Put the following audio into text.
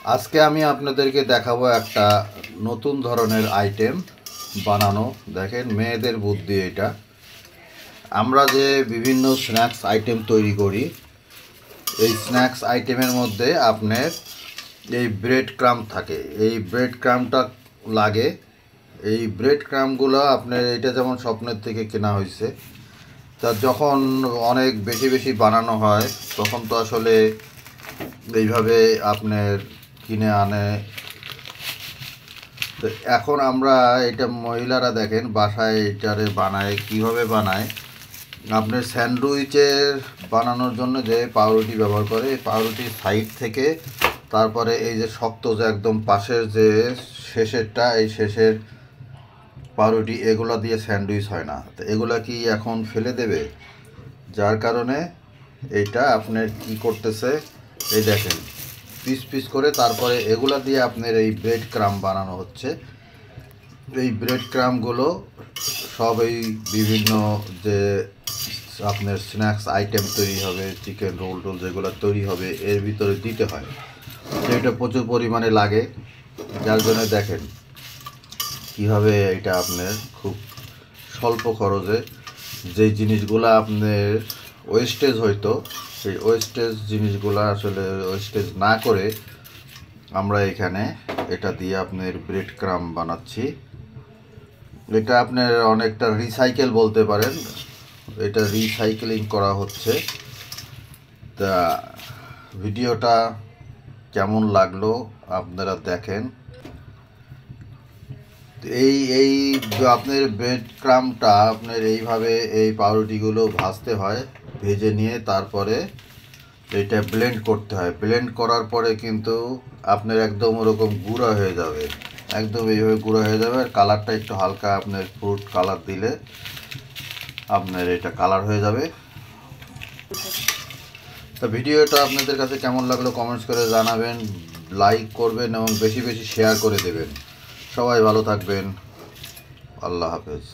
আজকে আমি আপনাদেরকে দেখাবো একটা নতুন ধরনের আইটেম বানানো। দেখেন, মেয়েদের বুদ্ধি এটা। আমরা যে বিভিন্ন স্ন্যাক্স আইটেম তৈরি করি, এই স্ন্যাক্স আইটেমের মধ্যে আপনার এই ব্রেড ক্রাম্ব থাকে। এই ব্রেড ক্রাম্বটা লাগে। এই ব্রেড ক্রাম্বগুলো আপনার এটা যেমন স্বপ্নের থেকে কেনা হয়েছে, তা যখন অনেক বেশি বেশি বানানো হয় তখন তো আসলে এইভাবে আপনার কিনে আনে। তো এখন আমরা এটা মহিলারা দেখেন বাসায় এটারে বানায়। কিভাবে বানায়, আপনার স্যান্ডউইচের বানানোর জন্য যে পাউরুটি ব্যবহার করে, এই পাউরুটির সাইড থেকে তারপরে এই যে শক্ত যে একদম পাশের যে শেষেরটা, এই শেষের পাউরুটি, এগুলো দিয়ে স্যান্ডউইচ হয় না। তো এগুলা কি এখন ফেলে দেবে? যার কারণে এইটা আপনার কি করতেছে, এই দেখেন পিস পিস করে তারপরে এগুলা দিয়ে আপনার এই ব্রেড ক্রাম্ব বানানো হচ্ছে। এই ব্রেড ক্রাম্বগুলো সব এই বিভিন্ন যে আপনার স্ন্যাক্স আইটেম তৈরি হবে, চিকেন রোল টোল যেগুলো তৈরি হবে এর ভিতরে দিতে হয়। এটা প্রচুর পরিমাণে লাগে, যার জন্য দেখেন কীভাবে এটা আপনার খুব স্বল্প খরচে যে জিনিসগুলো আপনার ওয়েস্টেজ হইতো, সেই ওয়েস্টেজ জিনিসগুলো আসলে ওয়েস্টেজ না করে আমরা এখানে এটা দিয়ে আপনার ব্রেড ক্রাম্ব বানাচ্ছি। এটা আপনার অনেকটা রিসাইকেল বলতে পারেন, এটা রিসাইকেলিং করা হচ্ছে। তা ভিডিওটা কেমন লাগলো আপনারা দেখেন। এই এই আপনার ব্রেড ক্রাম্বটা আপনার এইভাবে এই পাউরুটিগুলো ভাজতে হয়, ভেজে নিয়ে তারপরে এটা ব্লেন্ড করতে হয়। ব্লেন্ড করার পরে কিন্তু আপনার একদম ওরকম গুঁড়া হয়ে যাবে, একদম এইভাবে গুঁড়া হয়ে যাবে। আর কালারটা একটু হালকা আপনার ফ্রুট কালার দিলে আপনার এটা কালার হয়ে যাবে। তো ভিডিওটা আপনাদের কাছে কেমন লাগলো কমেন্টস করে জানাবেন, লাইক করবেন এবং বেশি বেশি শেয়ার করে দেবেন। সবাই ভালো থাকবেন। আল্লাহ হাফেজ।